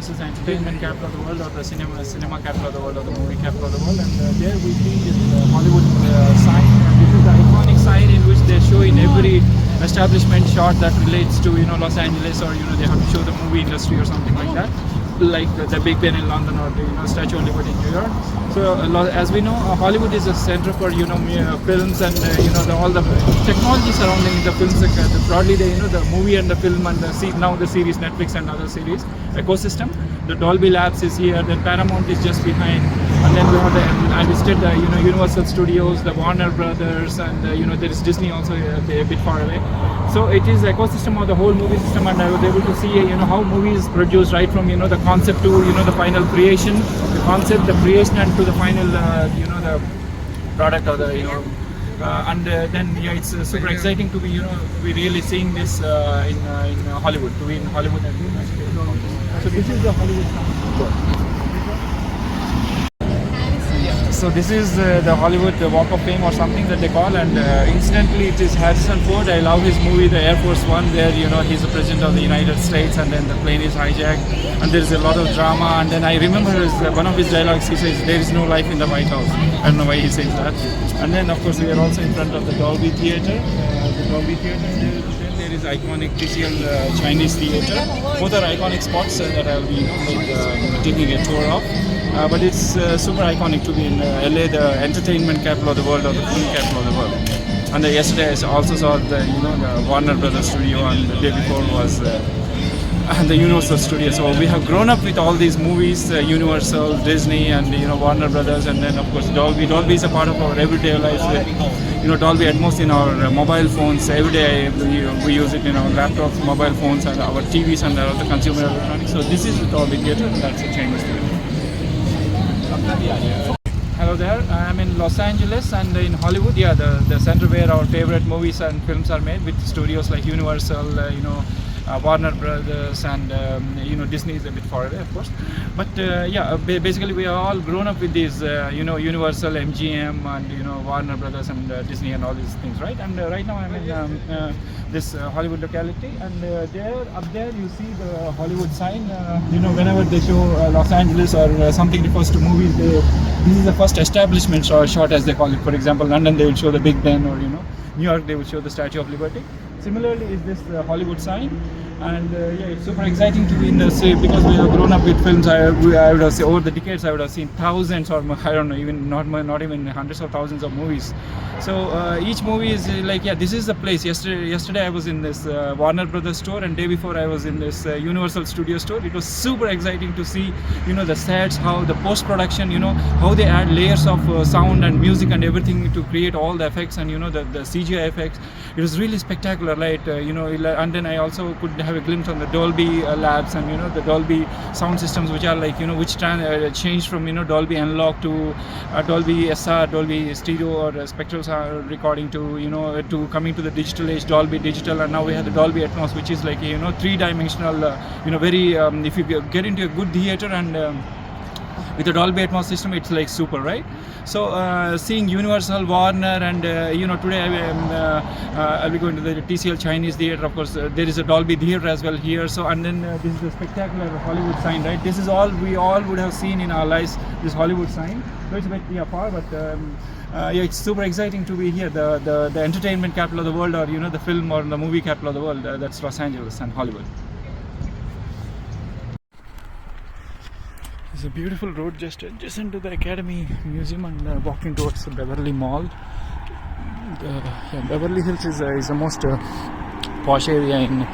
This is the entertainment capital of the world, or the cinema capital of the world, or the movie capital of the world. And there we see this Hollywood sign. This is the iconic sign in which they show in every establishment shot that relates to Los Angeles, or they have to show the movie industry or something like that, like the Big Ben in London, or the Statue of Liberty in New York. So as we know, Hollywood is a center for films and all the technology surrounding the films. Broadly, the movie and the film and now the series, Netflix and other series ecosystem. The Dolby Labs is here. Then Paramount is just behind, and then we have I listed the Universal Studios, the Warner Brothers, and there is Disney also a bit far away. So it is the ecosystem of the whole movie system, and I was able to see how movies produced right from the concept to the final creation, the concept, the creation, and to the final the product, or the then it's super exciting to be we really seeing this in Hollywood, to be in Hollywood. So this is the Hollywood sound. So this is the Hollywood Walk of Fame or something that they call, and incidentally it is Harrison Ford. I love his movie, the Air Force One, where he's the president of the United States, and then the plane is hijacked, and there is a lot of drama. And then I remember one of his dialogues, he says, "There is no life in the White House." I don't know why he says that. And then of course we are also in front of the Dolby Theatre. The Dolby Theatre. Then there is iconic TCL Chinese Theatre. Both are iconic spots that I'll be taking a tour of. But it's super iconic to be in LA, the entertainment capital of the world, or the film capital of the world. And yesterday I also saw the Warner Brothers studio, and the day before was the Universal studio. So we have grown up with all these movies, Universal, Disney, and Warner Brothers, and then of course Dolby. Dolby is a part of our everyday lives. Dolby Atmos in our mobile phones. Every day we use it in our laptops, mobile phones, and our TVs, and all the consumer electronics. So this is the Dolby Theatre, and that's a Chinese theatre. Hello there, I'm in Los Angeles and in Hollywood, the center where our favorite movies and films are made, with studios like Universal, Warner Brothers, and Disney is a bit far away, of course. But basically we are all grown up with these Universal, MGM, and Warner Brothers, and Disney, and all these things, right? And right now I'm in this Hollywood locality, and up there you see the Hollywood sign. Whenever they show Los Angeles or something refers to movies, this is the first establishment shot, as they call it. For example, London, they will show the Big Ben, or New York, they will show the Statue of Liberty. Similarly is this Hollywood sign, and it's super exciting to be in the city, because we have grown up with films. I would have seen, over the decades, I would have seen thousands, or I don't know, even not even hundreds of thousands of movies. So each movie is this is the place. Yesterday I was in this Warner Brothers store, and day before I was in this Universal Studio store. It was super exciting to see the sets, how the post-production, how they add layers of sound and music and everything to create all the effects, and the CGI effects. It was really spectacular, right? And then I also could have a glimpse on the Dolby Labs, and the Dolby sound systems, which are which changed from Dolby Analog to Dolby SR, Dolby Stereo, or Spectral recording to to coming to the digital age, Dolby Digital, and now we have the Dolby Atmos, which is three-dimensional. Very if you get into a good theater and with the Dolby Atmos system, it's super, right? So seeing Universal, Warner, and today I'll be going to the TCL Chinese Theatre. Of course, there is a Dolby Theatre as well here. So, and then this is a spectacular Hollywood sign, right? This is all we all would have seen in our lives, this Hollywood sign. So it's a bit far, but it's super exciting to be here, the entertainment capital of the world, or the film or the movie capital of the world. That's Los Angeles and Hollywood. It's a beautiful road just adjacent to the Academy Museum, and walking towards the Beverly Mall. Beverly Hills is the most posh area in,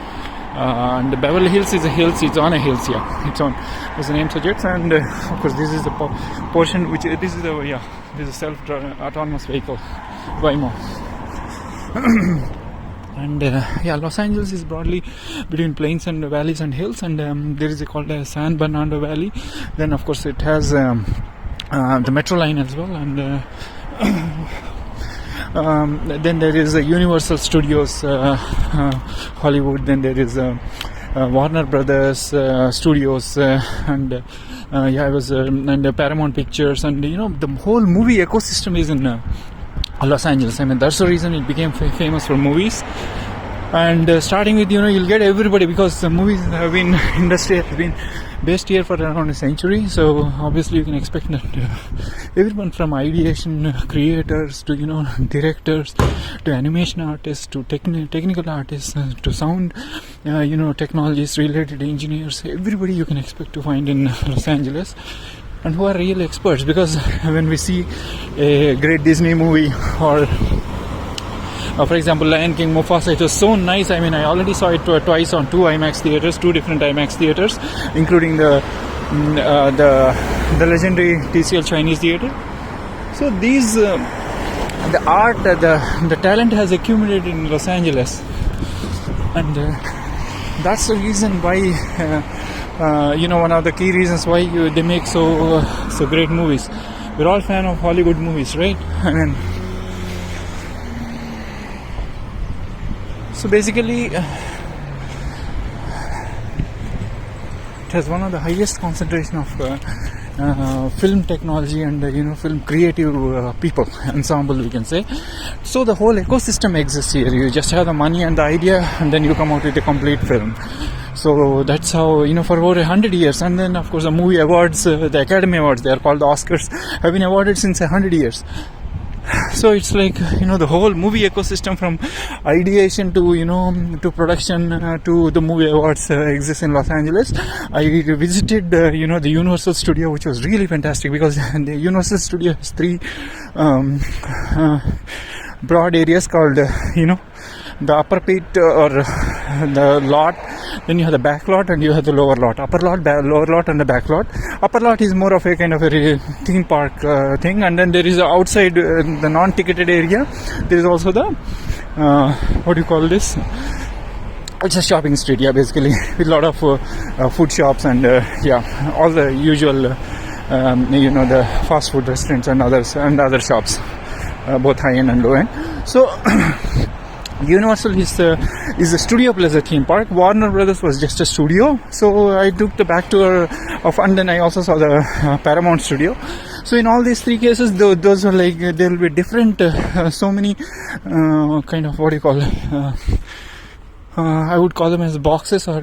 and the Beverly Hills is it's on a hills, it's on, as the name suggests. And of course this is the portion which this is a self-autonomous vehicle, Waymo. And Los Angeles is broadly between plains and valleys and hills, and there is called San Bernardino Valley. Then of course it has the metro line as well, and then there is Universal Studios Hollywood. Then there is Warner Brothers Studios, and I was and Paramount Pictures, and the whole movie ecosystem is in Los Angeles. I mean, that's the reason it became famous for movies. And starting with, you'll get everybody, because the movies have been industry has been based here for around a century. So obviously you can expect that everyone from ideation creators to directors to animation artists to technical artists to sound technologies related engineers, everybody you can expect to find in Los Angeles, and who are real experts. Because when we see a great Disney movie, or for example, Lion King, Mufasa, it was so nice. I mean, I already saw it twice on two different IMAX theaters, including the legendary TCL Chinese theater. So these, the art, the talent has accumulated in Los Angeles, and that's the reason why, one of the key reasons why they make so great movies. We're all fan of Hollywood movies, right? I mean, so basically, it has one of the highest concentration of film technology and film creative people ensemble, we can say. So the whole ecosystem exists here. You just have the money and the idea, and then you come out with a complete film. So that's how, for over 100 years. And then of course the movie awards, the Academy Awards, they are called the Oscars, have been awarded since 100 years. So it's like, the whole movie ecosystem, from ideation to production to the movie awards exists in Los Angeles. I visited the Universal Studio, which was really fantastic, because the Universal Studio has three broad areas called the upper pit, or the lot. Then you have the back lot, and you have the lower lot. Upper lot, lower lot, and the back lot. Upper lot is more of a kind of a theme park thing, and then there is outside the non-ticketed area. There is also the what do you call this? It's a shopping street, basically, with a lot of food shops and all the usual the fast food restaurants and other shops, both high end and low end. So Universal is a studio plus a theme park. Warner Brothers was just a studio. So I took the back tour of, and then I also saw the Paramount Studio. So in all these three cases, those are like, there will be different, so many kind of, what do you call I would call them as boxes, or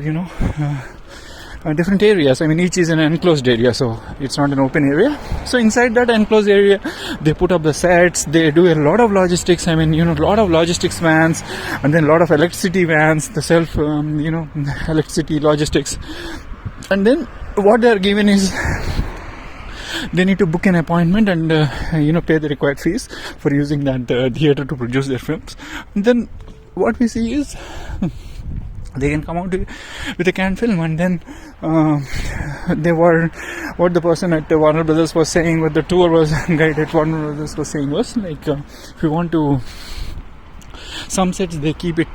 different areas. I mean, each is an enclosed area, so it's not an open area. So inside that enclosed area, they put up the sets, they do a lot of logistics. I mean, a lot of logistics vans, and then a lot of electricity vans, the self, electricity logistics. And then what they're given is, they need to book an appointment and, pay the required fees for using that theater to produce their films. And then what we see is, they can come out with a canned film, and then what the person at Warner Brothers was saying, what the tour was guide at Warner Brothers was saying was like, if you want to, some sets they keep it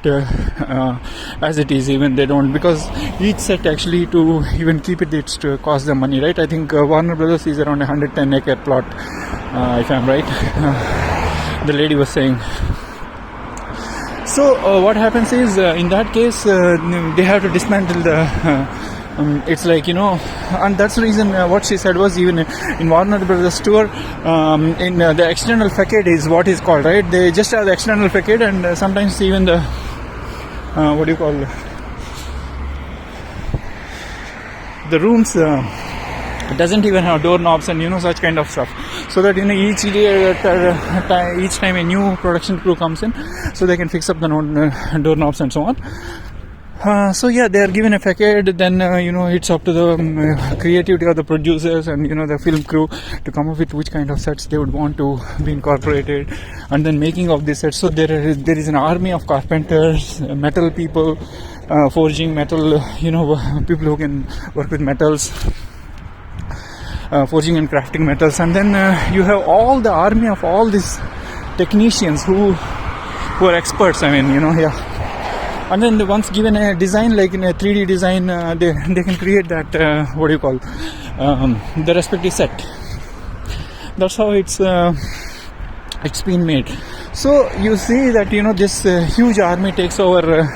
as it is, even they don't, because each set actually, to even keep it, it's to cost them money, right? I think Warner Brothers is around 110 acre plot, if I'm right. The lady was saying. So what happens is, in that case, they have to dismantle the it's like, and that's the reason what she said was, even in Warner Brothers tour, in the external facade is what is called, right? They just have the external facade, and sometimes even the what do you call the rooms doesn't even have doorknobs and such kind of stuff, so that each time a new production crew comes in, so they can fix up the doorknobs and so on. So they are given a facade. Then it's up to the creativity of the producers and the film crew to come up with which kind of sets they would want to be incorporated, and then making of these sets. So there is an army of carpenters, metal people, forging metal, people who can work with metals, forging and crafting metals, and then you have all the army of all these technicians who are experts. I mean, and then once given a design, like in a 3D design, they can create that the respective set. That's how it's been made. So you see that this huge army takes over,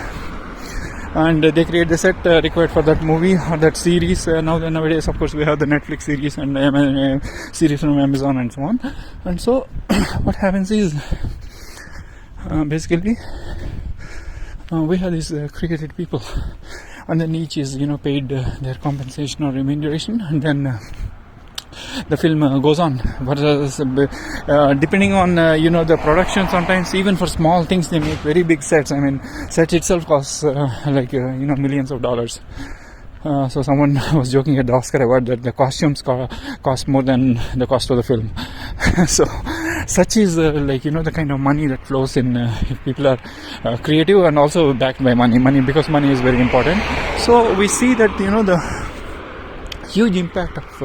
and they create the set required for that movie or that series. Nowadays, of course, we have the Netflix series and series from Amazon and so on. And so what happens is, basically, we have these created people, and then each is paid their compensation or remuneration, and then the film goes on. But depending on the production, sometimes even for small things they make very big sets. I mean, set itself costs millions of dollars. So someone was joking at the Oscar award that the costumes cost more than the cost of the film. So such is the kind of money that flows in if people are creative and also backed by money, because money is very important. So we see that the huge impact of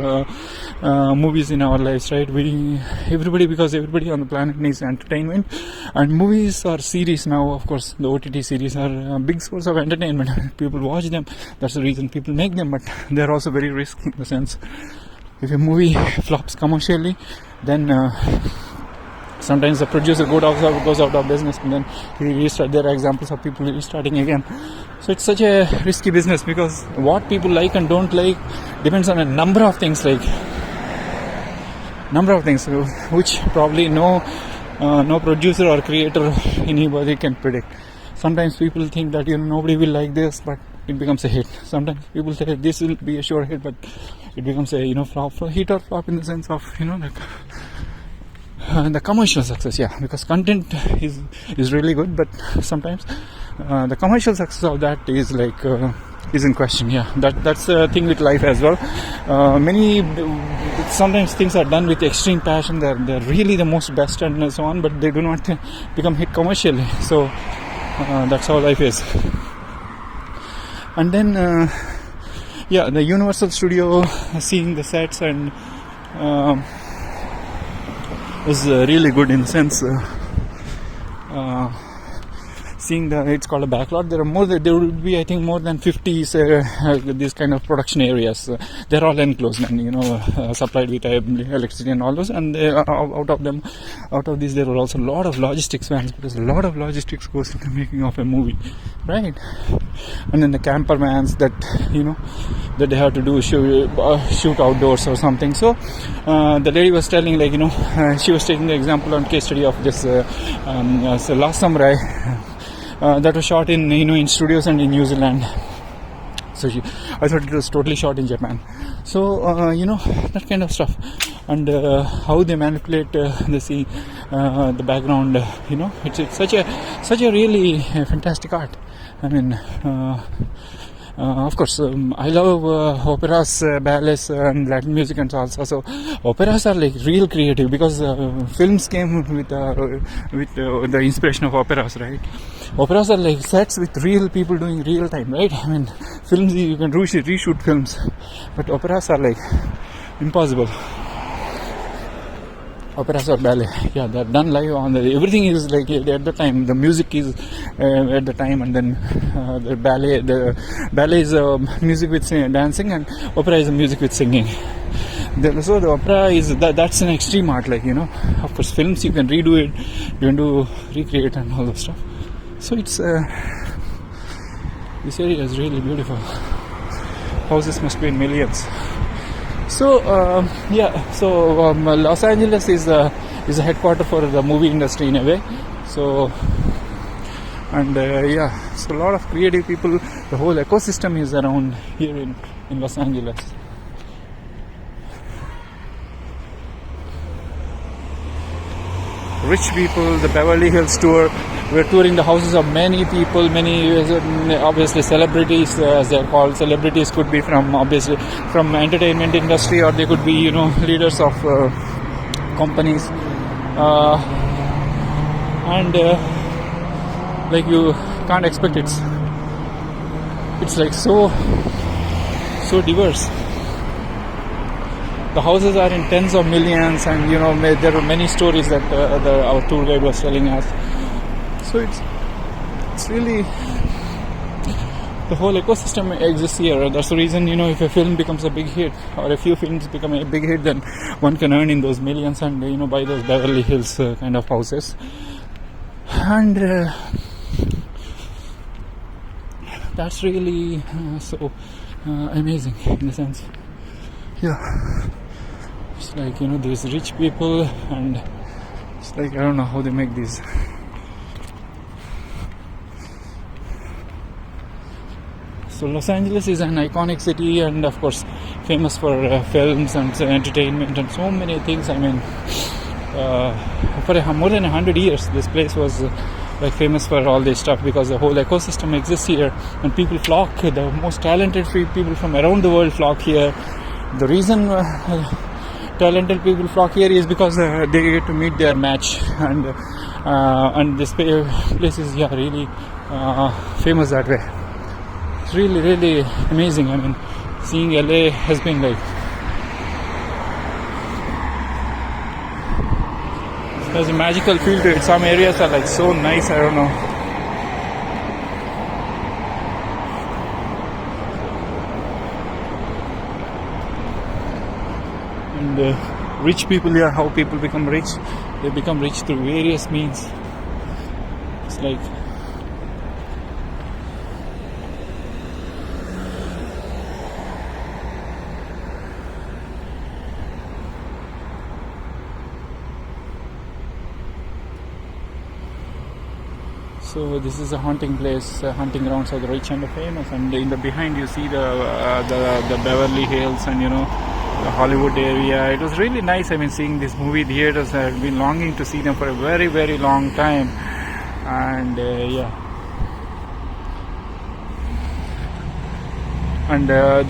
movies in our lives, right? Because everybody on the planet needs entertainment, and movies or series now, of course, the OTT series are a big source of entertainment. People watch them. That's the reason people make them, but they're also very risky in the sense, if a movie flops commercially, then sometimes the producer goes out of business, and then there are examples of people restarting again. So it's such a risky business, because what people like and don't like depends on a number of things, which probably no producer or creator, anybody can predict. Sometimes people think that nobody will like this, but it becomes a hit. Sometimes people say this will be a sure hit, but it becomes a hit or flop in the sense of the commercial success. Because content is really good, but sometimes the commercial success of that is in question. That's the thing with life as well. Sometimes things are done with extreme passion. They're really the most best and so on, but they do not become hit commercially. So that's how life is. And then the Universal Studio, seeing the sets and was really good in the sense. Seeing it's called a backlot. There would be, I think, more than 50 these kind of production areas. They're all enclosed and supplied with electricity and all those. And out of these, there were also a lot of logistics vans, because a lot of logistics goes into making of a movie, right? And then the camper vans that that they have to do shoot outdoors or something. So the lady was telling, she was taking the example on case study of this Last Samurai. That was shot in studios and in New Zealand. So I thought it was totally shot in Japan. So that kind of stuff, and how they manipulate the scene, the background. It's such a really fantastic art. I mean. Of course, I love operas, ballets, and Latin music and salsa. So operas are real creative, because films came with the inspiration of operas, right? Operas are sets with real people doing real time, right? I mean, films you can reshoot films, but operas are impossible. Operas or ballet, they're done live on everything is at the time. The music is at the time, and then the ballet is music with dancing, and opera is music with singing. So the opera is that's an extreme art, of course films you can redo it, you can do recreate and all that stuff. So it's this area is really beautiful. Houses must be in millions. So Los Angeles is a headquarter for the movie industry in a way. So and so a lot of creative people. The whole ecosystem is around here in Los Angeles. Rich people, the Beverly Hills tour. We're touring the houses of many people, obviously celebrities, as they're called. Celebrities could be from entertainment industry, or they could be leaders of companies, and you can't expect it's so diverse. The houses are in tens of millions, and there are many stories that our tour guide was telling us. So it's really, the whole ecosystem exists here. That's the reason if a film becomes a big hit, or a few films become a big hit, then one can earn in those millions and buy those Beverly Hills kind of houses. And that's really so amazing in a sense. It's these rich people, and it's I don't know how they make these. So Los Angeles is an iconic city, and of course famous for films and entertainment and so many things. I mean, for more than 100 years this place was like famous for all this stuff, because the whole ecosystem exists here and people flock. The most talented people from around the world flock here. The reason talented people flock here is because they get to meet their match, and this place is really famous that way. It's really amazing. I mean, seeing LA has been like, there's a magical feel to it. Some areas are like so nice, I don't know. And rich people here, how people become rich. They become rich through various means. It's like, so this is a hunting place, hunting grounds of the rich and the famous. And in the behind you see the Beverly Hills and the Hollywood area. It was really nice. I mean, seeing these movie theaters, I've been longing to see them for a very long time. And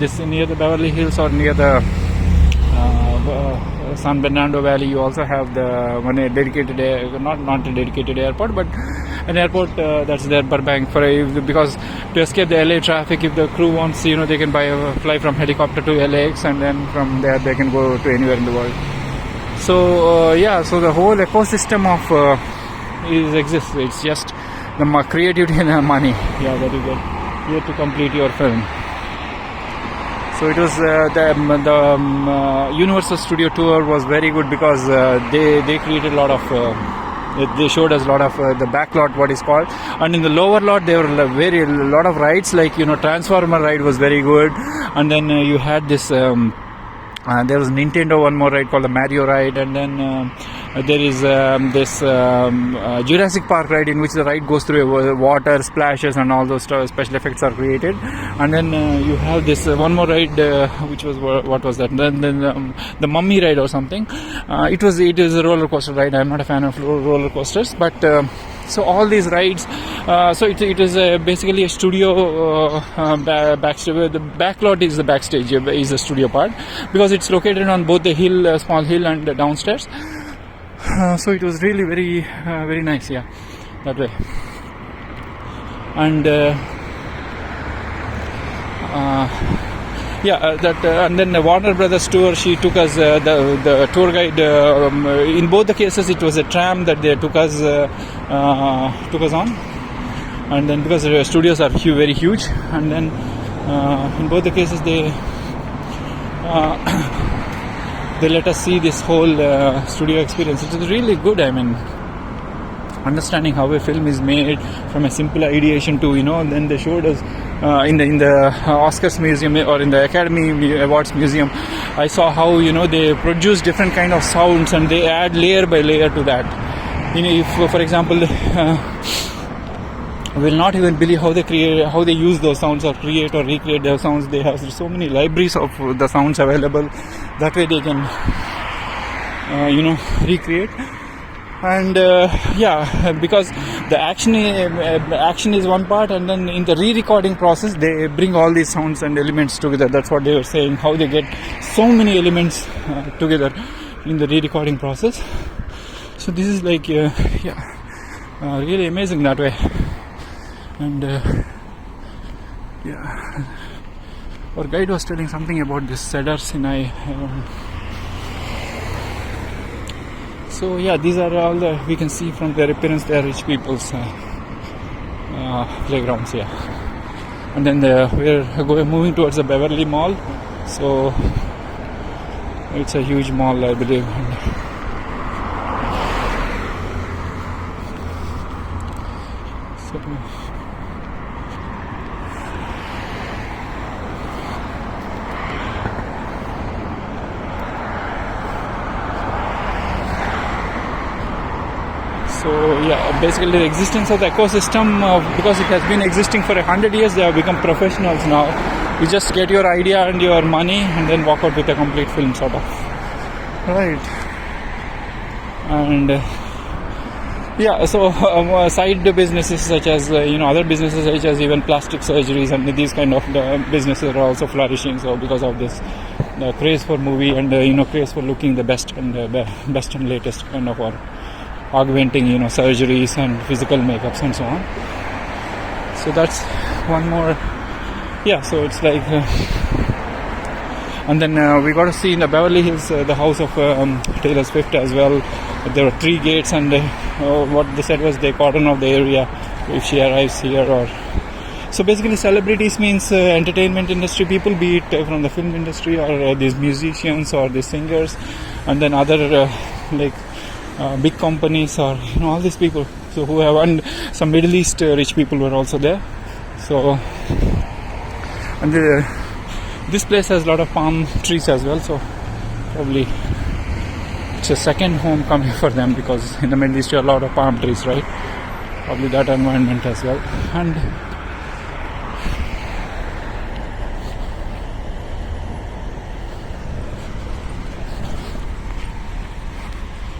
this near the Beverly Hills or near the San Bernardino Valley, you also have the one dedicated, not a dedicated airport, but an airport that's there Burbank because to escape the LA traffic, if the crew wants, they can fly from helicopter to LAX, and then from there they can go to anywhere in the world. So so the whole ecosystem of exists. It's just the creativity and the money that you get here to complete your film. So it was the Universal Studio tour was very good, because they created a lot of they showed us a lot of the back lot, what is called, and in the lower lot there were a lot of rides, like Transformer ride was very good, and then you had this there was Nintendo one more ride called the Mario ride, and then there is this Jurassic Park ride, in which the ride goes through water splashes and all those special effects are created. And then you have this one more ride which was, what was that, then the Mummy ride or something. It is a roller coaster ride. I'm not a fan of roller coasters, but so all these rides, so it is basically a studio backstage. The back lot is the backstage, is the studio part, because it's located on both the hill, small hill, and downstairs. So it was really very nice, that way. And and then the Warner Brothers tour, she took us, the tour guide, in both the cases it was a tram that they took us on. And then because the studios are very huge, and then in both the cases they let us see this whole studio experience. It was really good. I mean, understanding how a film is made from a simple ideation to, then they showed us in the Oscars museum or in the Academy Awards museum. I saw how they produce different kind of sounds, and they add layer by layer to that. If for example will not even believe how they use those sounds, or create or recreate their sounds. They have so many libraries of the sounds available. That way they can recreate. And because the action is one part, and then in the re-recording process they bring all these sounds and elements together. That's what they were saying, how they get so many elements together in the re-recording process. So this is like really amazing that way. And our guide was telling something about this Cedar Sinai. So these are all we can see from their appearance. They are rich people's playgrounds here. And then we're moving towards the Beverly Mall. So it's a huge mall, I believe. So yeah, basically the existence of the ecosystem, because it has been existing for 100 years, they have become professionals now. You just get your idea and your money and then walk out with a complete film sort of. Right. And yeah, so side businesses such as other businesses such as even plastic surgeries and these kind of businesses are also flourishing. So because of this craze for movie and craze for looking the best and best and latest kind of augmenting surgeries and physical makeups and so on. So that's one more. Yeah, so it's like and then we got to see in the Beverly Hills the house of Taylor Swift as well. There were 3 gates, and what they said was they cordon off the area if she arrives here. Or so basically celebrities means entertainment industry people, be it from the film industry or these musicians or these singers, and then other big companies or all these people. So who have, and some Middle East rich people were also there. So and this place has a lot of palm trees as well, so probably it's a second home coming for them, because in the Middle East there are a lot of palm trees, right? Probably that environment as well. And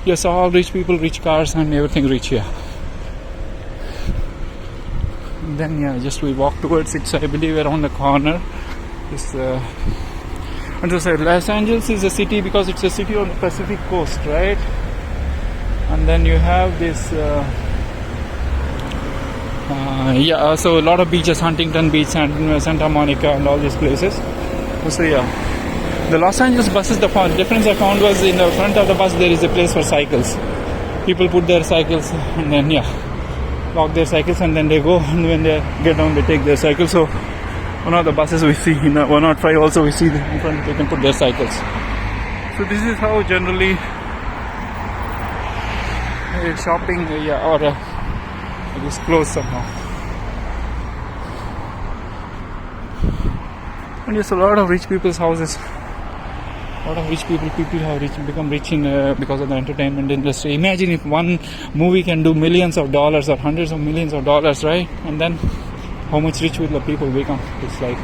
yes, all rich people, rich cars and everything rich here. And then yeah, just we walk towards it. So I believe around the corner this and so Los Angeles is a city because it's a city on the Pacific coast, right? And then you have this so a lot of beaches, Huntington Beach and Santa Monica and all these places. So yeah, the Los Angeles buses, the difference I found was in the front of the bus there is a place for cycles. People put their cycles and then lock their cycles, and then they go, and when they get down they take their cycles. So one of the buses we see in 105 also we see in front they can put their cycles. So this is how generally shopping or it is closed somehow. And there's a lot of rich people's houses. A lot of rich people have become rich in because of the entertainment industry. Imagine if one movie can do millions of dollars or hundreds of millions of dollars, right? And then how much rich will the people become? It's like,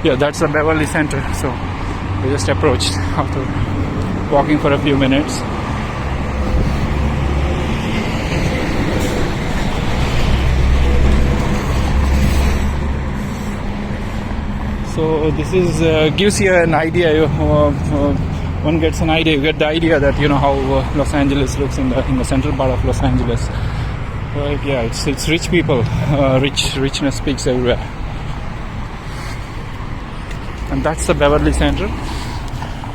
yeah, that's the Beverly Center. So we just approached after walking for a few minutes. So this is gives you an idea. One gets an idea. You get the idea that how Los Angeles looks in the central part of Los Angeles. Right? Yeah, it's rich people. Richness speaks everywhere. And that's the Beverly Center.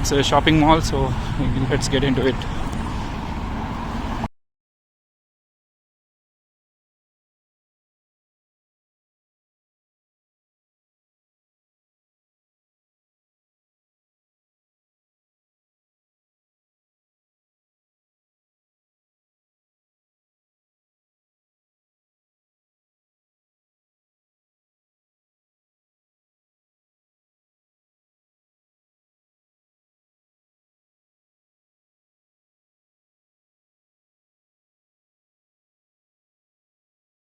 It's a shopping mall. So let's get into it.